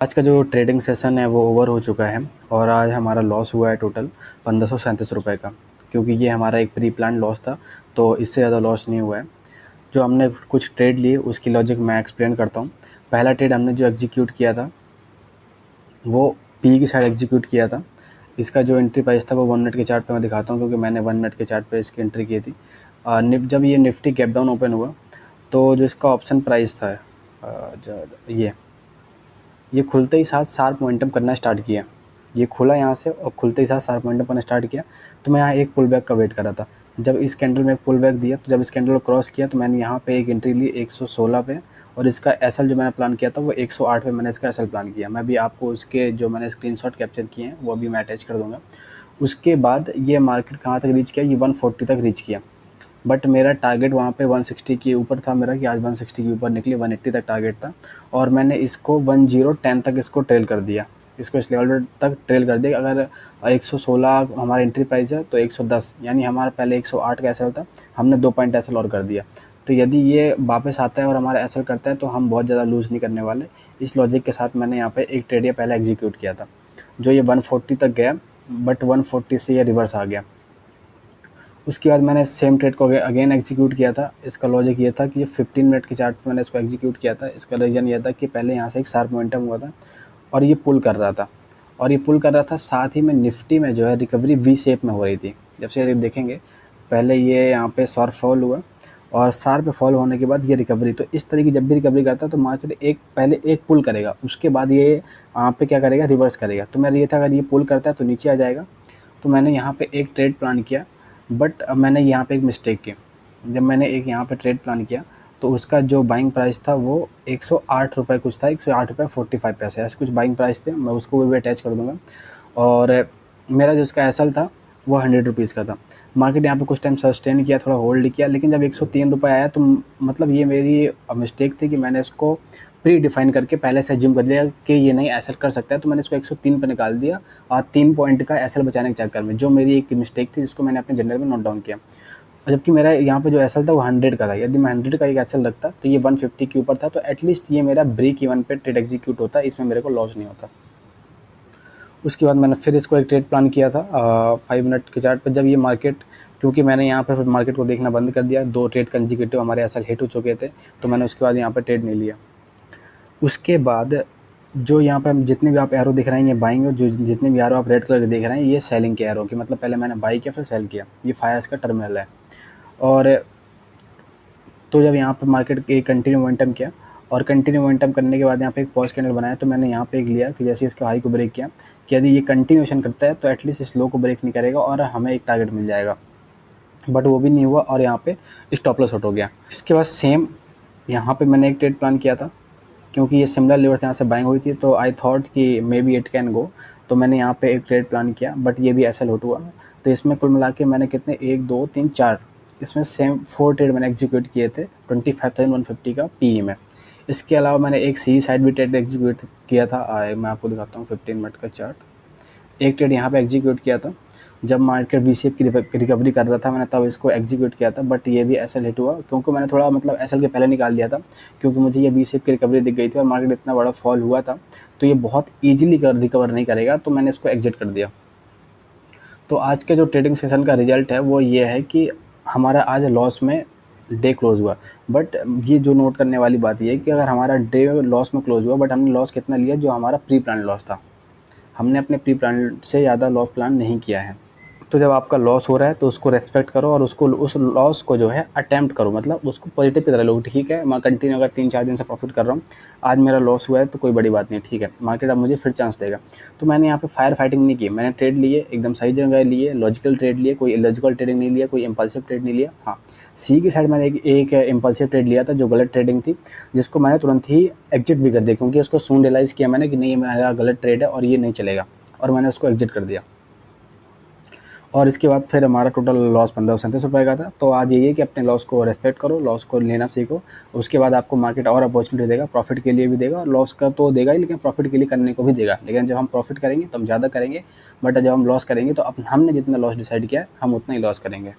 आज का जो ट्रेडिंग सेशन है वो ओवर हो चुका है और आज हमारा लॉस हुआ है टोटल 1537 रुपये का, क्योंकि ये हमारा एक प्री प्लान लॉस था। तो इससे ज़्यादा लॉस नहीं हुआ है। जो हमने कुछ ट्रेड लिए उसकी लॉजिक मैं एक्सप्लेन करता हूँ। पहला ट्रेड हमने जो एग्जीक्यूट किया था वो पी की साइड एग्जीक्यूट किया था। इसका जो एंट्री प्राइस था वो 1 मिनट के चार्ट पे मैं दिखाता हूँ, क्योंकि मैंने 1 मिनट के चार्ट पे इसकी एंट्री की थी। जब ये निफ्टी गैप डाउन ओपन हुआ तो जो इसका ऑप्शन प्राइस था ये खुलते ही साथ शार्प मोमेंटम करना स्टार्ट किया। ये खुला यहाँ से और खुलते ही साथ शार्प मोमेंटम करना स्टार्ट किया। तो मैं यहाँ एक पुल बैक का वेट कर रहा था। जब इस कैंडल में एक पुल बैक दिया, तो जब इस कैंडल को क्रॉस किया तो मैंने यहाँ पे एक एंट्री ली 116 पे, और इसका एसएल जो मैंने प्लान किया था वो 108 पे मैंने इसका एसएल प्लान किया। मैं भी आपको उसके जो मैंने स्क्रीनशॉट कैप्चर किए हैं वो अभी मैं अटैच कर दूँगा। उसके बाद ये मार्केट कहाँ तक रीच किया, ये 140 तक रीच किया। बट मेरा टारगेट वहाँ पे 160 के ऊपर था मेरा, कि आज 160 के ऊपर निकले, 180 तक टारगेट था। और मैंने इसको 1010 तक इसको ट्रेल कर दिया, इसको इस लेवल तक ट्रेल कर दिया। अगर 116 हमारा एंट्री प्राइस है तो 110, यानी हमारा पहले 108 का एसएल था, हमने 2 पॉइंट एसएल और कर दिया। तो यदि ये वापस आता है और हमारा एसएल करता है तो हम बहुत ज़्यादा लूज़ नहीं करने वाले। इस लॉजिक के साथ मैंने यहाँ पे एक ट्रेड ये पहले एग्जीक्यूट किया था, जो ये 140 तक गया, बट 140 से ये रिवर्स आ गया। उसके बाद मैंने सेम ट्रेड को अगेन एग्जीक्यूट किया था। इसका लॉजिक ये था कि ये 15 मिनट के चार्ट पे मैंने इसको एग्जीक्यूट किया था। इसका रीज़न ये था कि पहले यहाँ से एक शार्प मोमेंटम हुआ था और ये पुल कर रहा था, साथ ही में निफ्टी में जो है रिकवरी वी शेप में हो रही थी। जब से देखेंगे पहले ये यहाँ पे शार्प फॉल हुआ और शार्प पे फॉल होने के बाद ये रिकवरी। तो इस तरह की जब भी रिकवरी करता है तो मार्केट पहले एक पुल करेगा, उसके बाद ये यहाँ पे क्या करेगा, रिवर्स करेगा। तो मेरा ये था अगर ये पुल करता है तो नीचे आ जाएगा। तो मैंने यहाँ पे एक ट्रेड प्लान किया, बट मैंने यहाँ पे एक मिस्टेक की। जब मैंने एक यहाँ पे ट्रेड प्लान किया तो उसका जो बाइंग प्राइस था वो 108 रुपये कुछ था, 108 रुपये 45 पैसे, ऐसे कुछ बाइंग प्राइस थे। मैं उसको भी अटैच कर दूँगा। और मेरा जो उसका एसएल था वो 100 रुपीज़ का था। मार्केट यहाँ पे कुछ टाइम सस्टेन किया, थोड़ा होल्ड किया, लेकिन जब 103 रुपये आया तो मतलब ये मेरी मिस्टेक थी कि मैंने इसको प्री डिफाइन करके पहले से एज्यूम कर लिया कि ये नहीं एसएल कर सकता है। तो मैंने इसको 103 पे निकाल दिया और 3 पॉइंट का एसएल बचाने के चक्कर में, जो मेरी एक मिस्टेक थी जिसको मैंने अपने जर्नल में नोट डाउन किया। और जबकि मेरा यहाँ पे जो एसएल था वो 100 का था। यदि मैं 100 का एक एसएल रखता तो ये 150 के ऊपर था, तो एटलीस्ट ये मेरा ब्रेक इवन पे ट्रेड एग्जीक्यूट होता, इसमें मेरे को लॉस नहीं होता। उसके बाद मैंने फिर इसको एक ट्रेड प्लान किया था 5 मिनट के चार्ट पर। जब ये मार्केट, क्योंकि मैंने यहाँ पे फिर मार्केट को देखना बंद कर दिया, 2 ट्रेड कंजिक्यूटिव हमारे एसएल हिट हो चुके थे, तो मैंने उसके बाद यहाँ पे ट्रेड नहीं लिया। उसके बाद जो यहाँ पे जितने भी आप एरो दिख रहे हैं ये बाइंग, और जो जितने भी एरो आप रेड कलर के देख रहे हैं ये सेलिंग के एरो की, मतलब पहले मैंने बाई किया फिर सेल किया। ये फायर्स का टर्मिनल है। और तो जब यहाँ पे मार्केट एक कंटिन्यू मोमेंटम किया और कंटिन्यू मोमेंटम करने के बाद यहाँ पे एक पॉज कैंडल बनाया, तो मैंने यहाँ पे एक लिया कि जैसे इसका हाई को ब्रेक किया कि यदि ये कंटिन्यूएशन करता है तो एटलीस्ट इस लो को ब्रेक नहीं करेगा और हमें एक टारगेट मिल जाएगा। बट वो भी नहीं हुआ और यहाँ पे स्टॉप लॉस आउट हो गया। इसके बाद सेम यहाँ पे मैंने एक ट्रेड प्लान किया था, क्योंकि ये सिमिलर लेवल्स यहाँ से बाइंग हुई थी, तो आई थॉट कि may be it can go. तो मैंने यहाँ पे एक ट्रेड प्लान किया, बट ये भी ऐसा लूट हुआ। तो इसमें कुल मिला के मैंने कितने 1 2 3 4 इसमें सेम 4 ट्रेड मैंने एग्जीक्यूट किए थे 25,150 का पी में। इसके अलावा मैंने एक सी साइड भी ट्रेड एग्जीक्यूट किया था। मैं आपको दिखाता हूँ 15 मिनट का चार्ट। एक ट्रेड यहाँ पे एग्जीक्यूट किया था जब मार्केट वी शेप की रिकवरी कर रहा था, मैंने तब इसको एग्जीक्यूट किया था। बट ये भी एसएल हिट हुआ, क्योंकि मैंने थोड़ा मतलब एसएल के पहले निकाल दिया था, क्योंकि मुझे ये वी शेप की रिकवरी दिख गई थी और मार्केट इतना बड़ा फॉल हुआ था तो ये बहुत ईजिली रिकवर नहीं करेगा, तो मैंने इसको एग्जिट कर दिया। तो आज के जो ट्रेडिंग सेशन का रिजल्ट है वो ये है कि हमारा आज लॉस में डे क्लोज हुआ। बट ये जो नोट करने वाली बात ये है कि अगर हमारा डे लॉस में क्लोज हुआ, बट हमने लॉस कितना लिया, जो हमारा प्री प्लान लॉस था, हमने अपने प्री प्लान से ज़्यादा लॉस प्लान नहीं किया है। तो जब आपका लॉस हो रहा है तो उसको रेस्पेक्ट करो और उसको उस लॉस को जो है अटेम्प्ट करो, मतलब उसको पॉजिटिव की तरह लो। ठीक है, मैं कंटिन्यू अगर 3-4 दिन से प्रॉफिट कर रहा हूँ, आज मेरा लॉस हुआ है तो कोई बड़ी बात नहीं, ठीक है, मार्केट अब मुझे फिर चांस देगा। तो मैंने यहाँ पे फायर फाइटिंग नहीं की, मैंने ट्रेड लिए, एकदम सही जगह लिए, लॉजिकल ट्रेड लिए, कोई इलॉजिकल ट्रेडिंग नहीं लिया, कोई इम्पल्सिव ट्रेड नहीं लिया। हाँ, सी की साइड मैंने एक इम्पल्सिव ट्रेड लिया था जो गलत ट्रेडिंग थी, जिसको मैंने तुरंत ही एग्जिट भी कर दिया, क्योंकि उसको सून रियलाइज़ किया मैंने कि नहीं, ये मेरा गलत ट्रेड है और ये नहीं चलेगा, और मैंने उसको एग्जिट कर दिया। और इसके बाद फिर हमारा टोटल लॉस 1537 रुपये का था। तो आज यही है कि अपने लॉस को रेस्पेक्ट करो, लॉस को लेना सीखो। उसके बाद आपको मार्केट और अपॉर्चुनिटी देगा, प्रॉफिट के लिए भी देगा, लॉस का तो देगा ही, लेकिन प्रॉफिट के लिए करने को भी देगा। लेकिन जब हम प्रॉफिट करेंगे तो हम ज़्यादा करेंगे, बट जब हम लॉस करेंगे तो हमने जितना लॉस डिसाइड किया है हम उतना ही लॉस करेंगे।